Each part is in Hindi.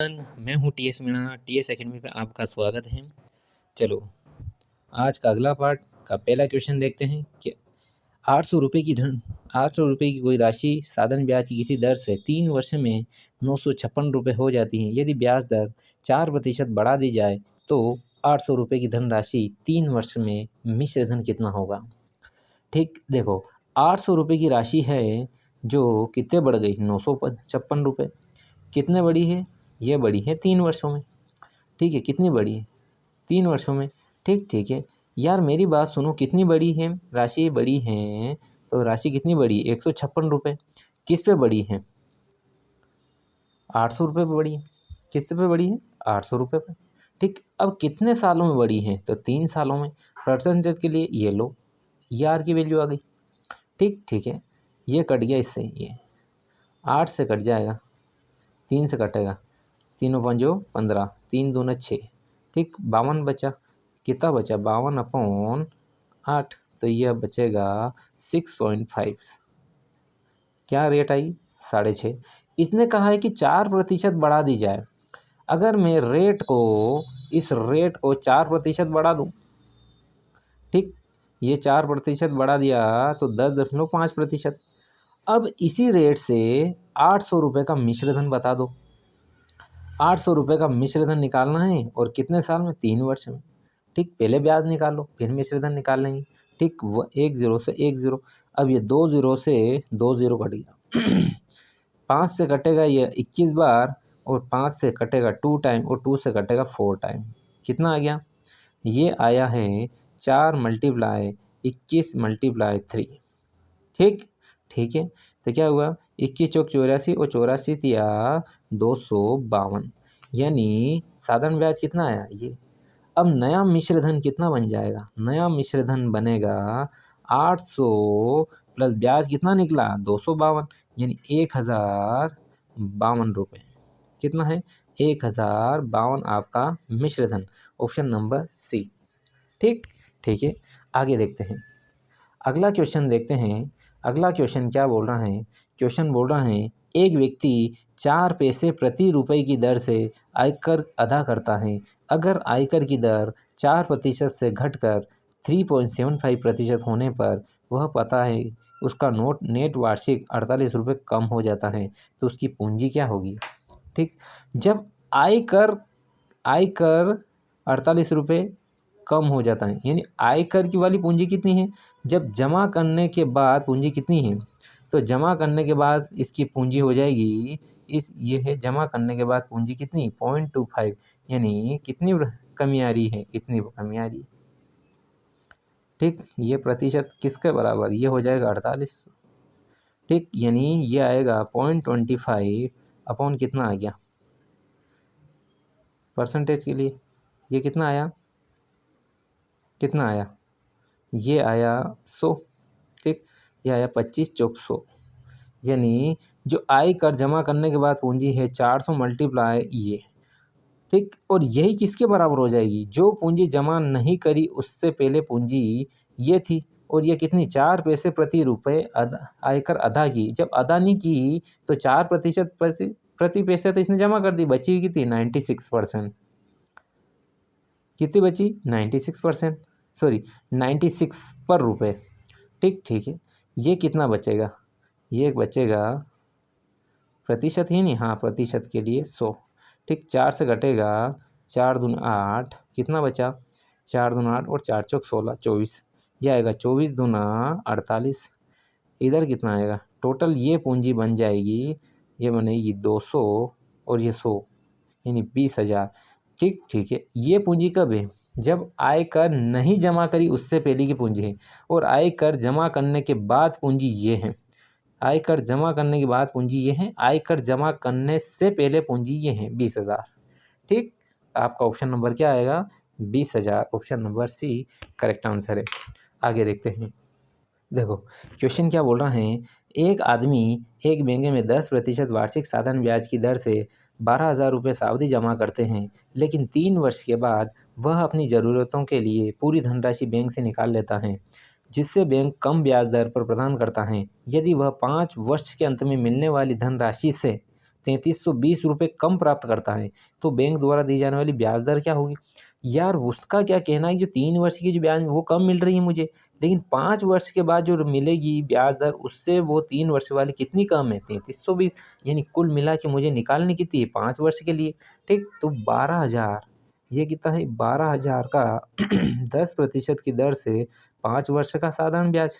मैं हूँ टीएस मीणा। टीएस एकेडमी पे आपका स्वागत है। चलो आज का अगला पार्ट का पहला क्वेश्चन देखते हैं कि 800 रुपये की कोई राशि साधारण ब्याज की किसी दर से 3 वर्ष में 956 रुपये हो जाती है। यदि ब्याज दर 4% बढ़ा दी जाए तो 800 रुपये की धनराशि 3 वर्ष में मिश्र धन कितना होगा। ठीक देखो, 800 रुपये की राशि है जो कितने बढ़ गई, 956 रुपये। कितने बड़ी है, ये बड़ी है 3 वर्षों में। ठीक है, कितनी बड़ी है, 3 वर्षों में। ठीक है यार, मेरी बात सुनो, कितनी बड़ी है राशि, बड़ी है तो राशि कितनी बड़ी है, 156 रुपये। किस पे बड़ी है, 800 रुपये पे बड़ी है। किस पे बड़ी है, 800 रुपये पे। ठीक, अब कितने सालों में बड़ी है, तो 3 सालों में। परसेंटेज के लिए ये लो, ये आर की वैल्यू आ गई। ठीक है, ये कट गया इससे, ये 8 से कट जाएगा, 3 से कटेगा, 3 पंजो 15, 3 दूना 6। ठीक, 52 बचा। कितना बचा, 52/8। तो यह बचेगा 6.5। क्या रेट आई, 6.5। इसने कहा है कि 4% बढ़ा दी जाए। अगर मैं इस रेट को 4% बढ़ा दूँ, ठीक, ये 4% बढ़ा दिया तो 10.5%। अब इसी रेट से 800 रुपये का मिश्र धन बता दो। 800 रुपये का मिश्र धन निकालना है और कितने साल में, 3 वर्ष में। ठीक, पहले ब्याज निकालो फिर मिश्र धन निकाल लेंगे। ठीक, वो 1 0 से 1 0। अब ये 2 0 से 2 0 कट गया 5 से कटेगा ये 21 बार, और 5 से कटेगा 2 टाइम, और 2 से कटेगा 4 टाइम। कितना आ गया, ये आया है 4 × 21 × 3। ठीक है, तो क्या हुआ, 21 चौक 84, और 84 तिया 252, यानी साधारण ब्याज कितना आया ये। अब नया मिश्र धन कितना बन जाएगा, नया मिश्र धन बनेगा 800 प्लस ब्याज कितना निकला, 252, यानी 1052 रुपये। कितना है, 1052 आपका मिश्र धन, ऑप्शन नंबर सी। ठीक है, आगे देखते हैं, अगला क्वेश्चन देखते हैं। अगला क्वेश्चन क्या बोल रहा है, क्वेश्चन बोल रहा है एक व्यक्ति 4 पैसे प्रति रुपये की दर से आयकर अदा करता है। अगर आयकर की दर 4% से घटकर 3.75% होने पर वह पाता है उसका नेट वार्षिक 48 रुपये कम हो जाता है, तो उसकी पूंजी क्या होगी। ठीक, जब आयकर 48 रुपये कम हो जाता है, यानी आयकर की वाली पूंजी कितनी है, जब जमा करने के बाद पूंजी कितनी है, तो जमा करने के बाद इसकी पूंजी हो जाएगी ये है, जमा करने के बाद पूंजी कितनी, 0.25, यानी कितनी कमी आ रही है, इतनी कमी आ रही है। ठीक, ये प्रतिशत किसके बराबर, ये हो जाएगा 48। ठीक, यानी ये आएगा 0.25 अपॉन कितना आ गया, परसेंटेज के लिए ये कितना आया, ये आया 100। ठीक, ये आया 25 चौक 100, यानी जो आय कर जमा करने के बाद पूंजी है 400 × ये। ठीक, और यही किसके बराबर हो जाएगी, जो पूंजी जमा नहीं करी उससे पहले पूंजी ये थी, और ये कितनी, 4 पैसे प्रति रुपये आयकर अदा की। जब अदा नहीं की तो 4% प्रति पैसे तो इसने जमा कर दी, बची कितनी, 96%। कितनी बची, 96%, सॉरी 96 पर रुपये। ठीक है, ये कितना बचेगा, ये बचेगा प्रतिशत ही नहीं, हाँ प्रतिशत के लिए 100। ठीक, 4 से घटेगा, 4 दूनी 8, कितना बचा, 4 दूनी 8 और 4 चौक 16, 24। यह आएगा 24 दूना 48। इधर कितना आएगा, टोटल ये पूंजी बन जाएगी, ये बनेगी 200 और ये 100, यानी 20,000। ठीक है, ये पूंजी कब है, जब आयकर नहीं जमा करी उससे पहले की पूंजी है, और आयकर जमा करने के बाद पूंजी ये है। आयकर जमा करने के बाद पूंजी ये है, आयकर जमा करने से पहले पूंजी ये है 20,000। ठीक, आपका ऑप्शन नंबर क्या आएगा, 20,000, option number C correct answer है। आगे देखते हैं, देखो क्वेश्चन क्या बोल रहा है, एक आदमी एक बैंक में 10% वार्षिक साधारण ब्याज की दर से 12,000 रुपये सावधि जमा करते हैं, लेकिन 3 वर्ष के बाद वह अपनी ज़रूरतों के लिए पूरी धनराशि बैंक से निकाल लेता है, जिससे बैंक कम ब्याज दर पर प्रदान करता है। यदि वह 5 वर्ष के अंत में मिलने वाली धनराशि से ₹3320 कम प्राप्त करता है तो बैंक द्वारा दी जाने वाली ब्याज दर क्या होगी। यार उसका क्या कहना है, जो 3 वर्ष की जो ब्याज वो कम मिल रही है मुझे, लेकिन 5 वर्ष के बाद जो मिलेगी ब्याज दर उससे वो 3 वर्ष वाली कितनी कम है, 3320। यानी कुल मिला के मुझे निकालनी कितनी है 5 वर्ष के लिए। ठीक, तो 12,000, ये कितना है 12,000 का 10% की दर से 5 वर्ष का साधारण ब्याज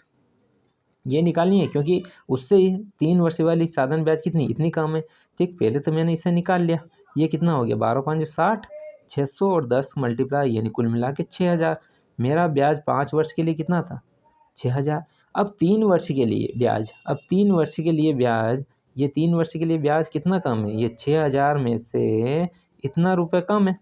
ये निकालनी है, क्योंकि उससे 3 वर्ष वाली साधारण ब्याज कितनी इतनी कम है। ठीक, पहले तो मैंने इसे निकाल लिया। ये कितना हो गया 12×5 = 60, 600 और 10 मल्टीप्लाई यानी कुल मिला के 6,000। मेरा ब्याज 5 वर्ष के लिए कितना था 6,000। अब 3 वर्ष के लिए ब्याज, अब 3 वर्ष के लिए ब्याज, ये 3 वर्ष के लिए ब्याज कितना कम है, ये 6,000 में से इतना रुपये कम है।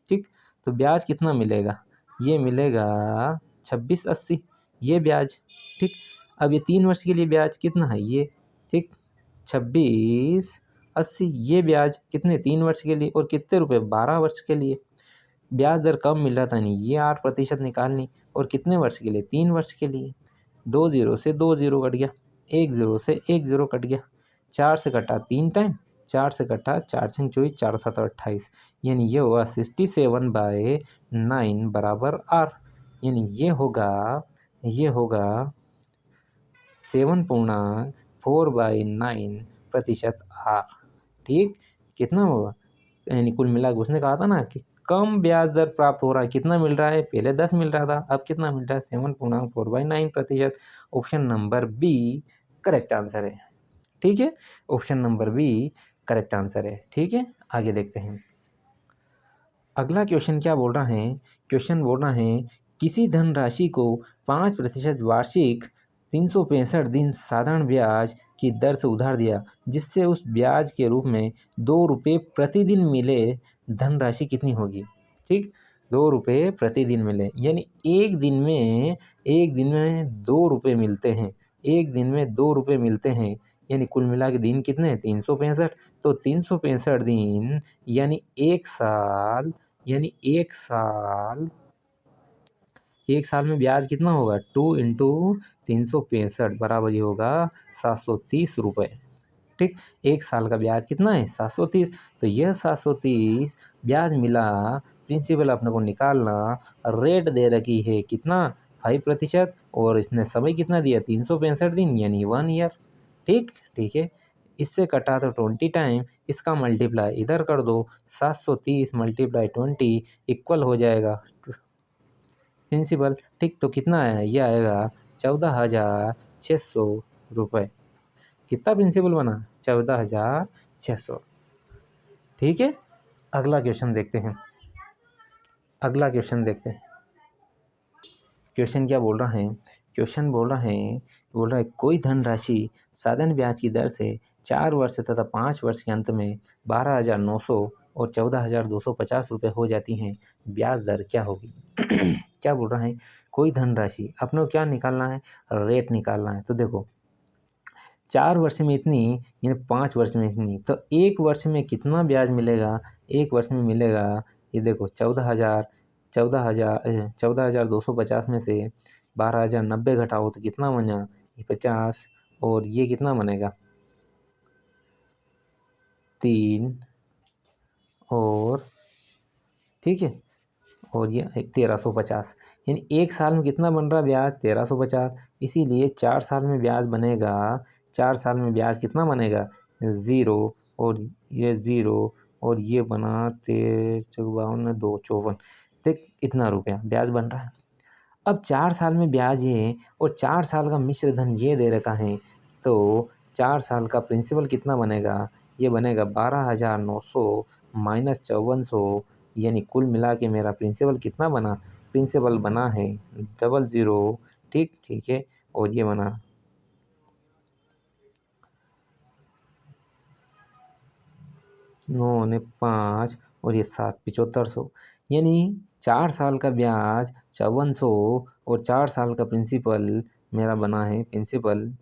ठीक, तो ब्याज कितना मिलेगा, ये मिलेगा 2680 ये ब्याज। ठीक, अब ये 3 वर्ष के लिए ब्याज कितना है ये, ठीक 2680 ये ब्याज कितने 3 वर्ष के लिए, और कितने रुपए 12 वर्ष के लिए। ब्याज दर कम मिल रहा था नहीं, ये 8% निकालनी, और कितने वर्ष के लिए 3 वर्ष के लिए। 2 जीरो से 2 जीरो कट गया, 1 जीरो से 1 जीरो कट गया, 4 से कटा 3 टाइम, 4 से कटा 4×6 = 24, 4×7 = 28, यानी ये हुआ 67/9 बराबर आर। यानी ये होगा 7.4/9% आर। ठीक, कितना होगा, यानी कुल मिला के उसने कहा था ना कि कम ब्याज दर प्राप्त हो रहा है, कितना मिल रहा है, पहले 10 मिल रहा था, अब कितना मिल रहा है 7.4/9%। Option number B correct answer है। ठीक है, option number B correct answer है। ठीक है, आगे देखते हैं। अगला क्वेश्चन क्या बोल रहा है, क्वेश्चन बोल रहा है किसी धनराशि को 5% वार्षिक 365 दिन साधारण ब्याज की दर से उधार दिया, जिससे उस ब्याज के रूप में 2 रुपये प्रतिदिन मिले, धनराशि कितनी होगी। ठीक, 2 रुपये प्रतिदिन मिले, यानी एक दिन में 2 रुपये मिलते हैं, एक दिन में 2 रुपये मिलते हैं, यानी कुल मिला के दिन कितने 365। तो 365 दिन यानी एक साल, यानी एक साल में ब्याज कितना होगा 2 × 365 बराबर ये होगा 730 रुपये। ठीक, एक साल का ब्याज कितना है 730, तो यह 730 ब्याज मिला, प्रिंसिपल अपने को निकालना, रेट दे रखी है कितना 5%, और इसने समय कितना दिया 365 दिन यानी 1 ईयर। ठीक है, इससे कटा तो 20 टाइम, इसका मल्टीप्लाई इधर कर दो, 730 × 20 इक्वल हो जाएगा प्रिंसिपल। ठीक, तो कितना आया, ये आएगा 14,600 रुपये। कितना प्रिंसिपल बना 14,600। ठीक है, अगला क्वेश्चन देखते हैं। क्वेश्चन क्या बोल रहा है, क्वेश्चन बोल रहा है कोई धनराशि साधारण ब्याज की दर से 4 वर्ष तथा 5 वर्ष के अंत में 12,900 और 14,250 रुपये हो जाती हैं, ब्याज दर क्या होगी। क्या बोल रहा है, कोई धनराशि, अपने को क्या निकालना है, रेट निकालना है। तो देखो 4 वर्ष में इतनी, यानी 5 वर्ष में इतनी, तो 1 वर्ष में कितना ब्याज मिलेगा, 1 वर्ष में मिलेगा, ये देखो 14,250 में से 12,090 घटाओ तो कितना बना, ये 50, और ये कितना बनेगा 3, और ठीक है, और ये 1,350, यानी एक साल में कितना बन रहा ब्याज 1,350, इसीलिए 4 साल में ब्याज बनेगा, 4 साल में ब्याज कितना बनेगा 0, और ये 0, और ये बना 53, 2, 54, देख इतना रुपया ब्याज बन रहा है। अब 4 साल में ब्याज ये, और 4 साल का मिश्र धन ये दे रखा है, तो 4 साल का प्रिंसिपल कितना बनेगा, ये बनेगा 12,900 माइनस 5400, यानी कुल मिला के मेरा प्रिंसिपल कितना बना, प्रिंसिपल बना है 00। ठीक है, और ये बना 9 ने 5, और ये 7 7500, यानी 4 साल का ब्याज 5400, और 4 साल का प्रिंसिपल मेरा बना है प्रिंसिपल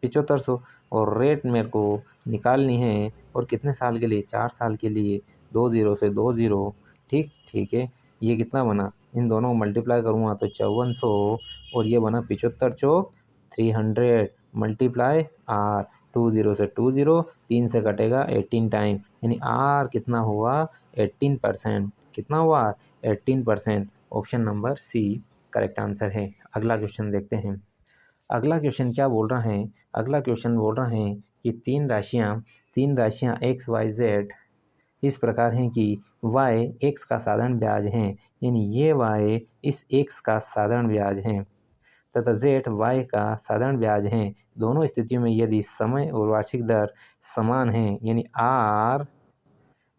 7500, और रेट मेरे को निकालनी है, और कितने साल के लिए 4 साल के लिए, 2 जीरो से 2 जीरो। ठीक है, ये कितना बना, इन दोनों को मल्टीप्लाई करूँगा तो 5400, और ये बना 75 चौक 300 मल्टीप्लाई आर, 2 0 से 2 0, 3 से कटेगा 18 टाइम, यानी आर कितना हुआ 18%। कितना हुआ 18%। Option number C correct answer है। अगला क्वेश्चन देखते हैं। अगला क्वेश्चन क्या बोल रहा है? अगला क्वेश्चन बोल रहा है कि तीन राशियाँ एक्स वाई जेड इस प्रकार हैं कि y x का साधारण ब्याज है, यानी ये y इस x का साधारण ब्याज है तथा z y का साधारण ब्याज है। दोनों स्थितियों में यदि समय और वार्षिक दर समान है, यानी r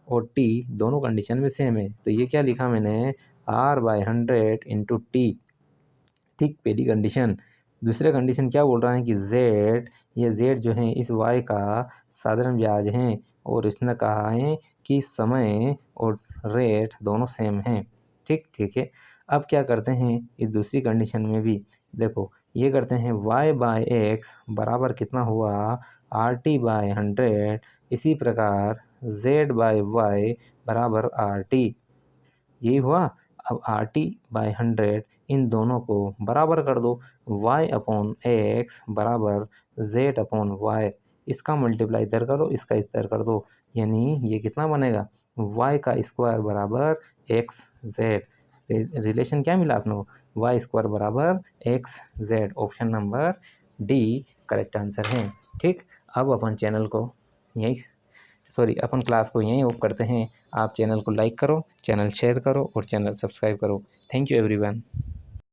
और t दोनों कंडीशन में सेम है, तो ये क्या लिखा मैंने r/100 इंटू टी। ठीक, पहली कंडीशन। दूसरे कंडीशन क्या बोल रहा है कि z जो है इस y का साधारण ब्याज है और इसने कहा है कि समय और रेट दोनों सेम हैं। ठीक है। अब क्या करते हैं इस दूसरी कंडीशन में भी, देखो ये करते हैं y/x बराबर कितना हुआ RT/100, इसी प्रकार z/y बराबर RT, यही हुआ। अब RT/100 इन दोनों को बराबर कर दो, y/x बराबर z/y, इसका मल्टीप्लाई इधर करो, इसका इधर कर दो, यानी ये कितना बनेगा y का स्क्वायर बराबर xz। रिलेशन क्या मिला आपने, y स्क्वायर बराबर xz। Option number D correct answer है। ठीक, अब अपन चैनल को अपन क्लास को यहीं ऑफ करते हैं। आप चैनल को लाइक करो, चैनल शेयर करो और चैनल सब्सक्राइब करो। Thank you everyone.